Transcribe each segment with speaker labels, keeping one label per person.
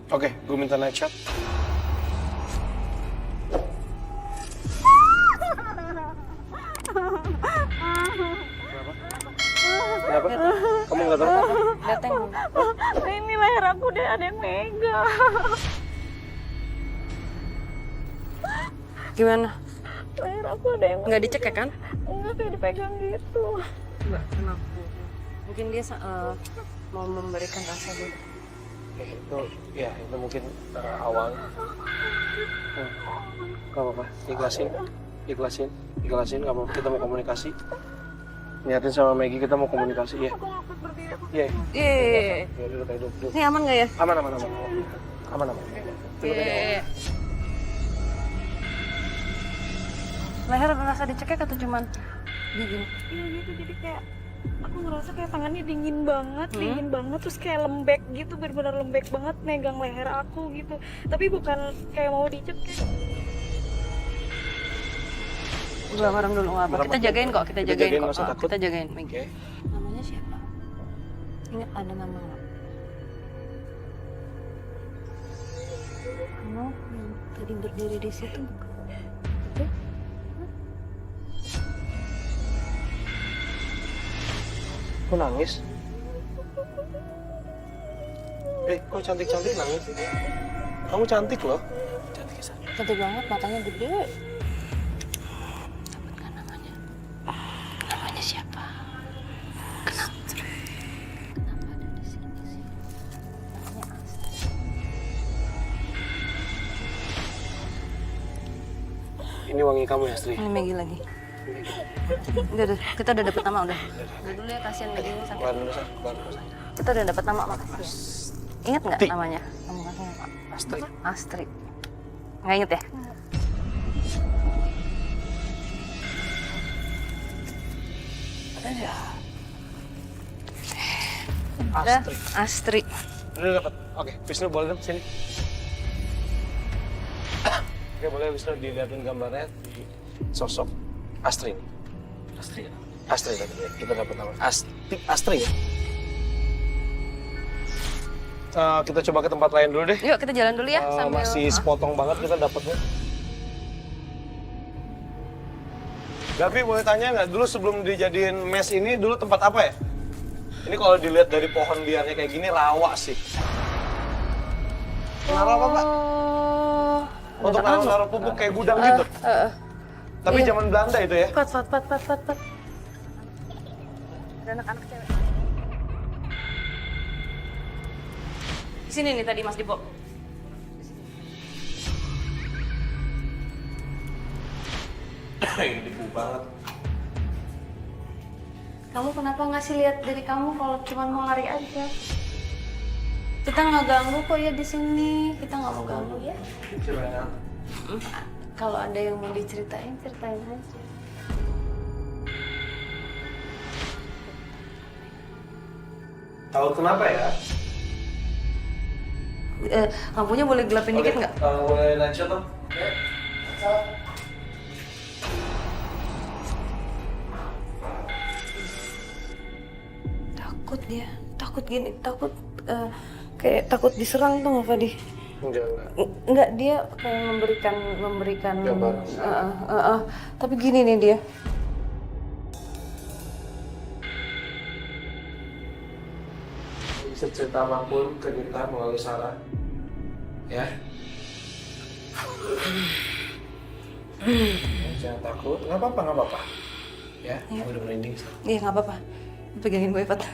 Speaker 1: Oke, gue minta night shot. Kenapa? Kamu nggak tahu?
Speaker 2: Dateng.
Speaker 3: Ini leher aku udah ada yang megang.
Speaker 2: Gimana?
Speaker 3: Leher aku ada yang
Speaker 2: Nggak dicek ya kan?
Speaker 3: enggak kayak dipegang gitu.
Speaker 2: Enggak, kenapa? Mungkin dia mau memberikan rasa gitu.
Speaker 1: Itu mungkin awal. Gak apa-apa, ikhlasin, nggak apa-apa. Kita mau komunikasi. Niatin sama Maggie kita mau komunikasi ya. Iya.
Speaker 2: Iya.
Speaker 1: Ya duduk aja duduk.
Speaker 2: Ini aman nggak ya?
Speaker 1: Aman.
Speaker 2: Iya. Leher merasa dicekek atau cuman gini?
Speaker 3: Iya gitu, jadi kayak aku ngerasa kayak tangannya dingin banget terus kayak lembek gitu, benar-benar lembek banget megang leher aku gitu. Tapi bukan kayak mau dicekek.
Speaker 2: Udah bareng dulu nggak apa. Kita jagain kok, kita jagain kok.
Speaker 1: Nggak usah takut.
Speaker 2: Kita jagain, Maggie.
Speaker 1: Oke.
Speaker 2: Namanya siapa? Ingat ada nama nggak? Kamu yang tadi berdiri di situ bukan? Betul?
Speaker 1: Kok nangis? Kok cantik-cantik nangis? Kamu cantik loh.
Speaker 2: Cantik banget, matanya gede. Sebutkan namanya. Namanya siapa? Kenapa? Kenapa ada di sini sih? Namanya Astrid.
Speaker 1: Ini wangi kamu ya, Sri?
Speaker 2: Ini Maggie lagi. Udah, kita udah dapet nama udah. Udah dulu ya, kasihan Maggie ini sakit.
Speaker 1: Keluar dulu, Sa.
Speaker 2: Kita udah dapet nama, makasih. Ingat nggak namanya? Kamu kasih nama.
Speaker 1: Astrid.
Speaker 2: Astrid. Nggak inget ya? Udah,
Speaker 1: Astrid.
Speaker 2: Astrid.
Speaker 1: Udah dapat. Oke, Wisnu boleh dong sini. Oke, boleh Wisnu dilihatin gambarnya di sosok Astrid. Astrid. Astrid tadi ya. Kita dapat nama Astrid ya. Kita coba ke tempat lain dulu deh.
Speaker 2: Yuk kita jalan dulu ya sambil
Speaker 1: Masih sepotong banget kita dapatnya. Gavi boleh tanya nggak dulu sebelum dijadiin mes ini dulu tempat apa ya? Ini kalau dilihat dari pohon liarnya kayak gini rawa sih. Naruh apa Pak? Untuk naruh pupuk kayak gudang gitu. Tapi
Speaker 2: iya.
Speaker 1: zaman Belanda itu ya.
Speaker 2: Pat. Ada anak-anak cewek. Di sini nih tadi Mas Dipo.
Speaker 1: Ini debu banget.
Speaker 2: Kamu kenapa ngasih lihat dari kamu kalau cuma mau lari aja? Kita nggak ganggu kok ya di sini. Kita nggak mau ganggu ya. Kalau ada yang mau diceritain, ceritain aja.
Speaker 1: Tahu kenapa ya?
Speaker 2: Lampunya boleh gelapin dikit nggak?
Speaker 1: Boleh lanjut dong.
Speaker 2: Takut dia, takut gini, takut kayak takut diserang tuh nggak Fadi? Enggak, dia kayak memberikan
Speaker 1: Gambar.
Speaker 2: Tapi gini nih dia.
Speaker 1: Bisa cerita apapun ke kita melalui Sarah. Ya. Jangan takut, nggak apa-apa. Ya, udah merinding.
Speaker 2: Iya nggak apa-apa. Pegangin gue Pat.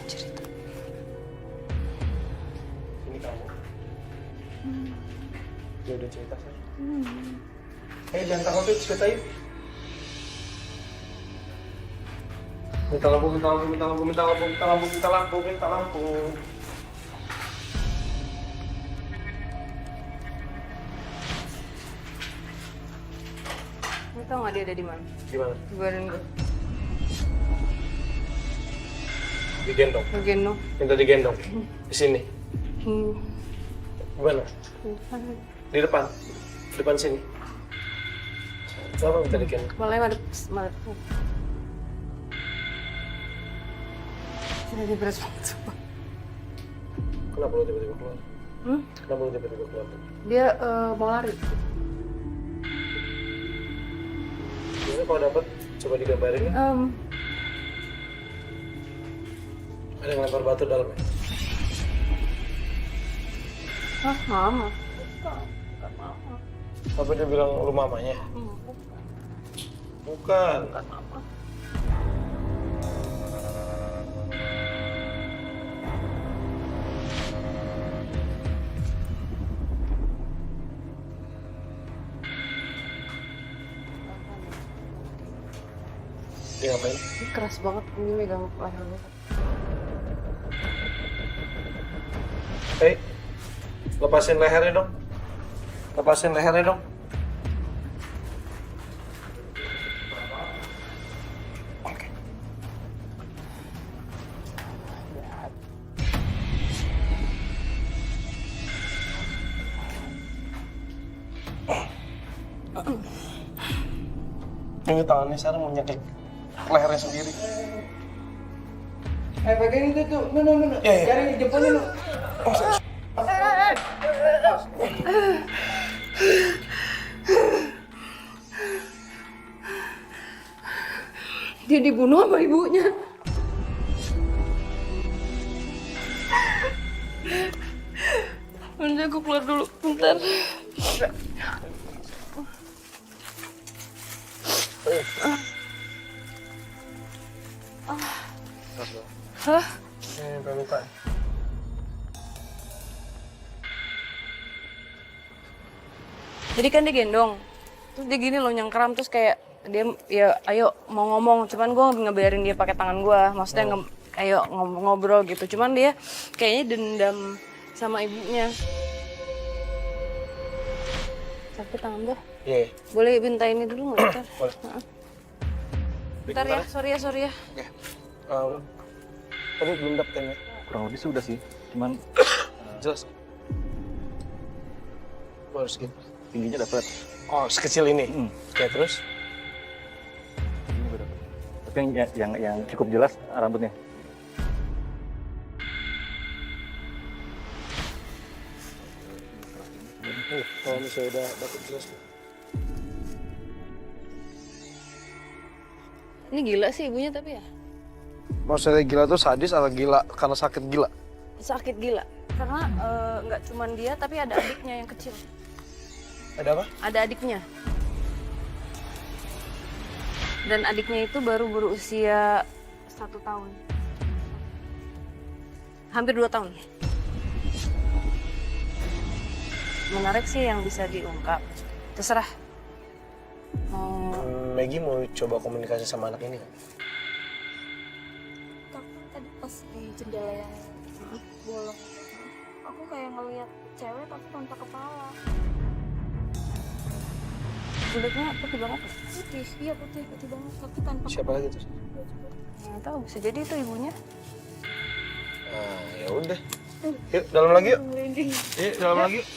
Speaker 2: Cerita.
Speaker 1: Ini kamu. Dia udah cerita sih. Jangan takut yuk, ceritain. Minta lampu.
Speaker 2: Lu tau nggak dia ada di mana?
Speaker 1: Gimana?
Speaker 2: Gue dan gue.
Speaker 1: Digendong.
Speaker 2: Gendong.
Speaker 1: Minta digendong. Di sini. Gimana? Di depan? Depan sini? Kenapa minta dikirim?
Speaker 2: Kepalanya madep. Sudah diberes banget, sumpah.
Speaker 1: Kenapa lu tiba-tiba keluar? Kenapa lu tiba-tiba keluar?
Speaker 2: Dia mau lari.
Speaker 1: Biasanya kalau dapet, coba digambarin ya. Ada yang lempar batu dalam ya?
Speaker 2: Hah, mama? Bukan mama.
Speaker 1: Apa dia bilang lu mamanya? Bukan.
Speaker 2: Bukan mama.
Speaker 1: Dia ngapain?
Speaker 2: Ini keras banget, ini megang leher gue.
Speaker 1: Hei, lepasin lehernya dong. Lepasin lehernya dong. Oke. Ini tangannya sekarang mau nyekik lehernya sendiri.
Speaker 4: Pegang itu tuh, no. Cari jempolnya no.
Speaker 2: Dia dibunuh sama ibunya. Bentar, gue keluar dulu, bentar. Hah?
Speaker 1: Ini luka.
Speaker 2: Jadi kan dia gendong, terus dia gini loh nyengkeram, terus kayak dia ya ayo mau ngomong, cuman gue ngebiarin dia pakai tangan gue, maksudnya ayo ngobrol gitu, cuman dia kayaknya dendam sama ibunya. Sakit tangan gue?
Speaker 1: Iya.
Speaker 2: Boleh minta ini dulu nggak? Bentar.
Speaker 1: Boleh.
Speaker 2: Bentar ya, sorry ya.
Speaker 1: Oke. Tadi belum dapet ya?
Speaker 5: Kurang lebih sudah sih, cuman
Speaker 1: Jelas. Baru segitu.
Speaker 5: tingginya dapat.
Speaker 1: Oh, sekecil ini? Oke, terus?
Speaker 5: Ini juga dapat. Tapi yang cukup jelas rambutnya.
Speaker 1: Kalau misalnya udah dapet jelas.
Speaker 2: Ini gila sih ibunya tapi ya?
Speaker 1: Maksudnya gila tuh sadis atau gila karena sakit gila?
Speaker 2: Sakit gila. Karena nggak cuman dia tapi ada adiknya yang kecil.
Speaker 1: Ada apa?
Speaker 2: Ada adiknya. Dan adiknya itu baru berusia 1 tahun. Hampir 2 tahun. Menarik sih yang bisa diungkap. Terserah.
Speaker 1: Maggie mau coba komunikasi sama anak ini kan?
Speaker 3: Tapi tadi pas di jendela yang bolong, aku kayak ngeliat cewek tapi tanpa kepala.
Speaker 2: Kulitnya putih banget.
Speaker 3: Putih, iya putih banget tapi tanpa
Speaker 1: Siapa lagi tuh?
Speaker 2: Nggak tahu, bisa jadi itu ibunya.
Speaker 1: Ya udah. Yuk, dalam lagi yuk.
Speaker 3: merinding.
Speaker 1: Yuk, dalam lagi yuk.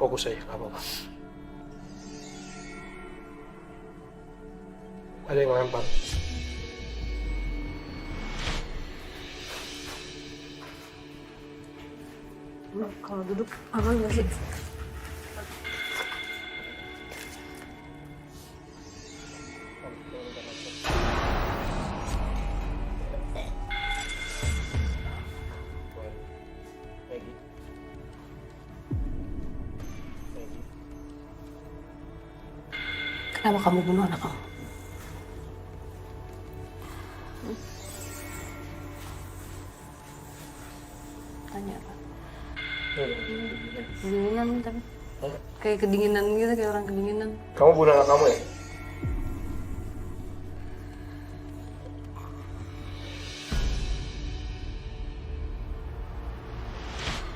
Speaker 1: Fokus aja, nggak apa-apa. Ada yang lempar.
Speaker 2: Kalau duduk aman nggak sih? Kenapa kamu bunuh anak kamu? Tanya apa? Kedinginan tapi kayak kedinginan gitu, kayak orang kedinginan.
Speaker 1: Kamu bunuh anak kamu ya?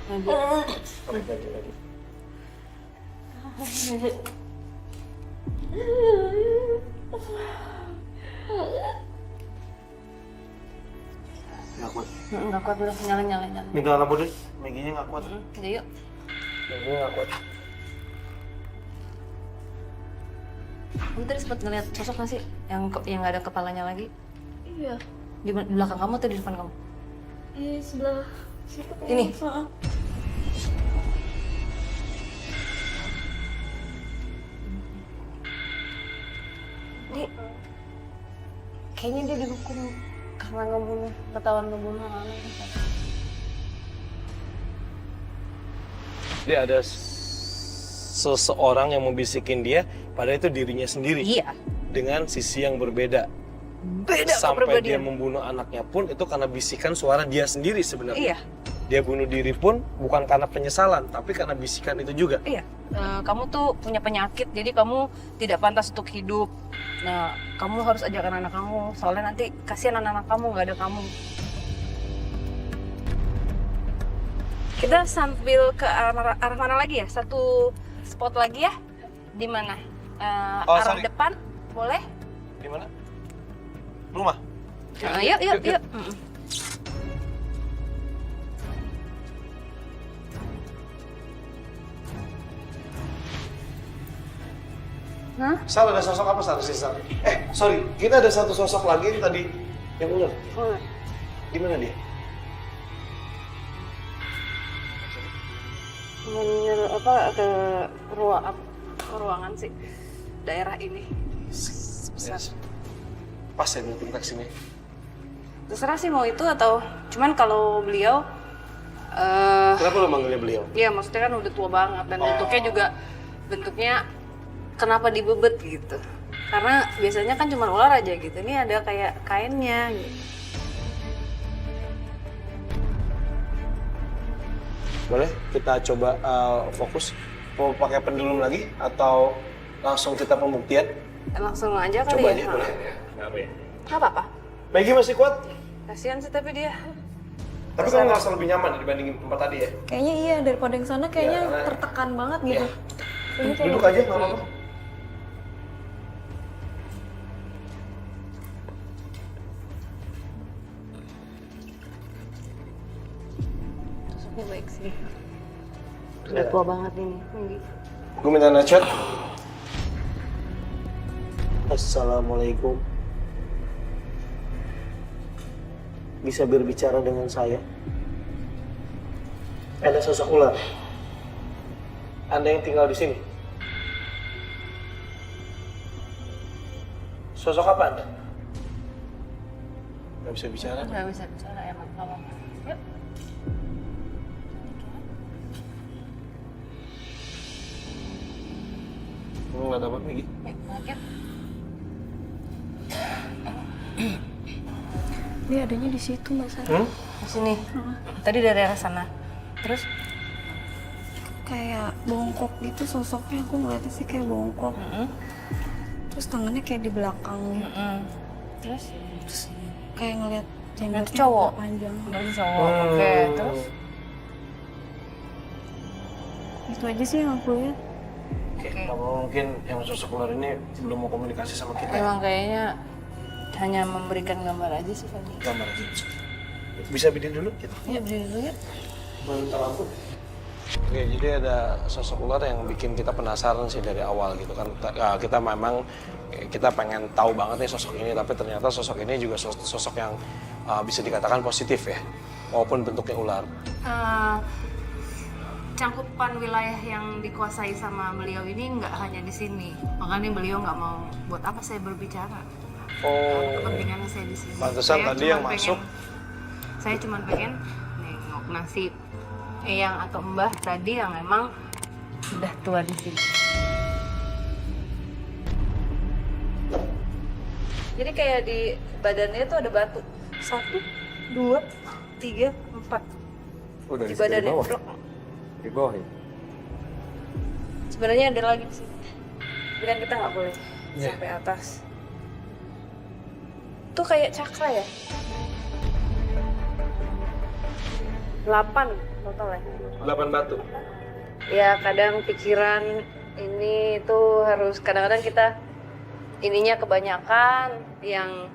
Speaker 1: Lagi. Nggak kuat.
Speaker 2: Nggak kuat udah nyalain.
Speaker 1: Minta lampu deh. Meginya nggak kuat.
Speaker 2: Udah yuk.
Speaker 1: Meginya nggak kuat.
Speaker 2: Kamu tadi sempat ngeliat sosok nggak sih? Yang nggak ada kepalanya lagi?
Speaker 3: Iya.
Speaker 2: Di belakang kamu atau di depan kamu?
Speaker 3: Sebelah situ.
Speaker 2: Ini?
Speaker 3: Heeh.
Speaker 2: Kayaknya dia dihukum karena ketahuan ngebunuh anak.
Speaker 1: Dia ada seseorang yang membisikin dia, padahal itu dirinya sendiri.
Speaker 2: Iya.
Speaker 1: Dengan sisi yang berbeda.
Speaker 2: Beda
Speaker 1: Sampai dia
Speaker 2: kepribadian.
Speaker 1: membunuh anaknya pun itu karena bisikan suara dia sendiri sebenarnya.
Speaker 2: Iya.
Speaker 1: Dia bunuh diri pun bukan karena penyesalan, tapi karena bisikan itu juga.
Speaker 2: Iya. Kamu tuh punya penyakit, jadi kamu tidak pantas untuk hidup. Nah, kamu harus ajarkan anak kamu, soalnya nanti kasihan anak-anak kamu nggak ada kamu. Kita sambil ke arah mana lagi ya? Satu spot lagi ya? Di mana? Arah
Speaker 1: sorry.
Speaker 2: depan, boleh?
Speaker 1: Di mana? Rumah.
Speaker 2: Yuk. Hah?
Speaker 1: Sal, ada sosok apa Sal? Sorry, kita ada satu sosok lagi yang tadi yang ular. Di mana dia?
Speaker 2: Ke ruangan sih daerah ini.
Speaker 1: Yes. Pas ya meeting taksi ini.
Speaker 2: Terserah sih mau itu atau cuman kalau beliau
Speaker 1: Kenapa lo manggilnya beliau?
Speaker 2: ya maksudnya kan udah tua banget dan bentuknya kenapa dibebet gitu. Karena biasanya kan cuma ular aja gitu. Ini ada kayak kainnya gitu.
Speaker 1: Boleh kita coba fokus. Mau pakai pendulum lagi atau langsung kita pembuktian?
Speaker 2: Langsung aja kali
Speaker 1: Coba
Speaker 2: ya.
Speaker 1: aja boleh.
Speaker 2: Nggak apa-apa.
Speaker 1: Maggie masih kuat?
Speaker 2: Kasihan sih tapi dia.
Speaker 1: Tapi kamu ngerasa lebih nyaman dibandingin tempat tadi ya?
Speaker 3: Kayaknya iya, daripada yang sana kayaknya
Speaker 1: Iya, karena-
Speaker 3: tertekan banget gitu. Ini kayak
Speaker 1: Duduk aja, nggak apa-apa.
Speaker 2: Sosoknya baik sih. Udah tua banget ini.
Speaker 1: Gue minta nacet. Assalamualaikum. Bisa berbicara dengan saya? Ada sosok ular. Anda yang tinggal di sini. Sosok apa Anda? Gak bisa bicara.
Speaker 2: Nggak bisa bicara emang kamu. Yuk.
Speaker 1: Kamu nggak dapat Migi?
Speaker 2: Yuk.
Speaker 3: dia adanya di situ Mbak Sarah.
Speaker 2: Di sini. Tadi dari arah sana. Terus?
Speaker 3: Kayak bongkok gitu sosoknya, aku ngeliatnya sih kayak bongkok. Terus tangannya kayak di belakang.
Speaker 2: Terus?
Speaker 3: Terus kayak ngeliat
Speaker 2: Itu
Speaker 3: jenggotnya
Speaker 2: cowok?
Speaker 3: panjang.
Speaker 2: Berarti cowok. Oke, terus?
Speaker 3: Itu aja sih yang aku lihat.
Speaker 1: Oke, kalau mungkin yang sosok ular ini belum mau komunikasi sama kita.
Speaker 2: Emang kayaknya hanya memberikan gambar aja sih tadi.
Speaker 1: Gambar aja. Bisa berdiri dulu gitu.
Speaker 2: Ya berdiri dulu ya.
Speaker 1: Minta lampu. Oke, jadi ada sosok ular yang bikin kita penasaran sih dari awal gitu kan. Kita memang kita pengen tahu banget nih sosok ini, tapi ternyata sosok ini juga sosok yang bisa dikatakan positif ya, walaupun bentuknya ular.
Speaker 2: Cangkupan wilayah yang dikuasai sama beliau ini nggak hanya di sini, makanya beliau nggak mau buat apa saya berbicara.
Speaker 1: Oh,
Speaker 2: Kepentingannya saya di sini.
Speaker 1: pantesan
Speaker 2: Saya
Speaker 1: tadi
Speaker 2: cuman
Speaker 1: yang masuk.
Speaker 2: Saya cuma pengen nengok nasib yang atau mbah tadi yang memang udah tua di sini. Jadi kayak di badannya tuh ada batu. 1, 2, 3, 4
Speaker 5: Udah
Speaker 2: di badannya.
Speaker 5: Di bawah ya?
Speaker 2: Sebenarnya ada lagi di sini. Tapi kan kita nggak boleh sampai atas. Tuh kayak cakra ya? 8 total ya.
Speaker 1: 8 batu.
Speaker 2: Ya kadang pikiran ini tuh harus kadang-kadang kita ininya kebanyakan yang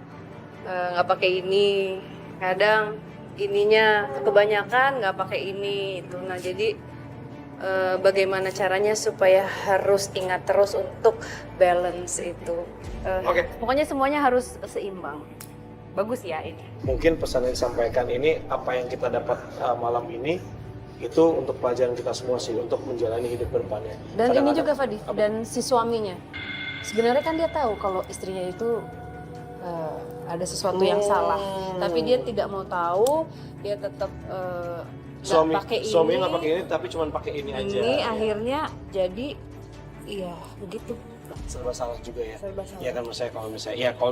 Speaker 2: nggak pakai ini, kadang ininya kebanyakan nggak pakai ini itu. Nah jadi bagaimana caranya supaya harus ingat terus untuk balance itu.
Speaker 1: Oke.
Speaker 2: Pokoknya semuanya harus seimbang. Bagus ya ini.
Speaker 1: Mungkin pesan yang disampaikan ini, apa yang kita dapat malam ini itu untuk pelajaran kita semua sih, untuk menjalani hidup berdepannya.
Speaker 2: Dan ini
Speaker 1: Kadang-kadang-
Speaker 2: juga Fadi, dan si suaminya. Sebenarnya kan dia tahu kalau istrinya itu ada sesuatu yang salah, tapi dia tidak mau tahu, dia tetap nggak pakai ini.
Speaker 1: Suaminya nggak pakai ini, tapi cuma pakai ini aja.
Speaker 2: Ini akhirnya jadi, iya begitu.
Speaker 1: Serba salah juga ya.
Speaker 2: Serba salah.
Speaker 1: Ya kan kalau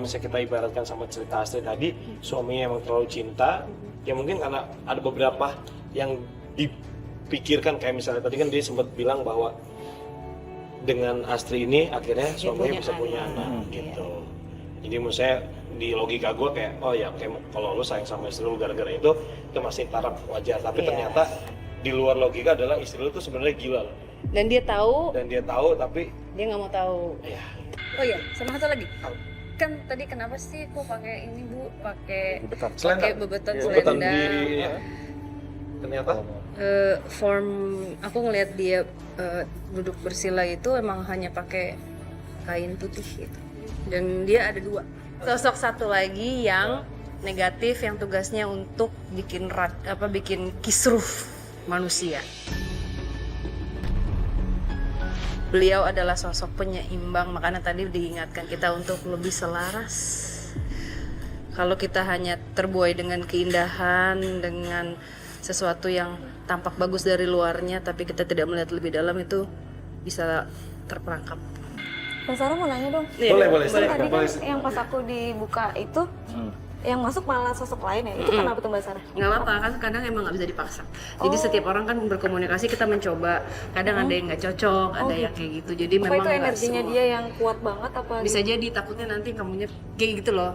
Speaker 1: misalnya kita ibaratkan sama cerita Astrid tadi, suaminya emang terlalu cinta, ya mungkin karena ada beberapa yang dipikirkan, kayak misalnya tadi kan dia sempat bilang bahwa dengan Astrid ini akhirnya suaminya bisa punya anak gitu. Jadi menurut saya di logika gue kayak, oh ya kayak kalau lu sayang sama istri lu gara-gara itu masih taraf wajar. Tapi ternyata di luar logika adalah istri lu tuh sebenarnya gila loh.
Speaker 2: Dan dia tahu,
Speaker 1: Tapi
Speaker 2: dia nggak mau tahu.
Speaker 1: ya
Speaker 2: Oh iya, sama satu lagi. Kan tadi kenapa sih kok pakai ini Bu? Pakai bebetan
Speaker 1: bebetan
Speaker 2: selendang.
Speaker 1: diri ya. Ternyata
Speaker 2: Form aku ngelihat dia duduk bersila itu emang hanya pakai kain putih gitu. Dan dia ada 2 sosok, satu lagi yang negatif yang tugasnya untuk bikin bikin kisruh manusia. Beliau adalah sosok penyeimbang, makanya tadi diingatkan kita untuk lebih selaras. Kalau kita hanya terbuai dengan keindahan, dengan sesuatu yang tampak bagus dari luarnya, tapi kita tidak melihat lebih dalam, itu bisa terperangkap.
Speaker 3: Mbak Sarah mau nanya dong.
Speaker 1: boleh.
Speaker 3: Tadi kan yang pas aku dibuka itu yang masuk malah sosok lain ya. Itu kenapa tuh Mbak Sarah?
Speaker 2: Nggak apa-apa, kan kadang emang nggak bisa dipaksa. Jadi setiap orang kan berkomunikasi, kita mencoba. Kadang ada yang nggak cocok, ada yang kayak gitu. Jadi
Speaker 3: Apa
Speaker 2: memang
Speaker 3: itu
Speaker 2: nggak
Speaker 3: energinya
Speaker 2: semua.
Speaker 3: dia yang kuat banget apa?
Speaker 2: Bisa jadi takutnya nanti kamunya kayak gitu loh.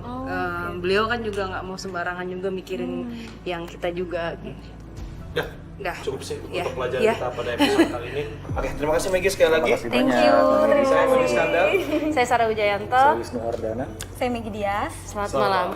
Speaker 2: Beliau kan juga nggak mau sembarangan juga mikirin yang kita juga. Dah.
Speaker 1: cukup sih
Speaker 2: Ya.
Speaker 1: untuk pelajaran
Speaker 2: Ya.
Speaker 1: kita pada episode kali ini. Oke, terima kasih Maggie sekali lagi.
Speaker 2: Thank you.
Speaker 1: Saya Budi Skandar.
Speaker 2: Saya Sarah Wijayanto.
Speaker 5: Wisnu Ardana.
Speaker 3: Saya Megi Dias.
Speaker 2: Selamat malam.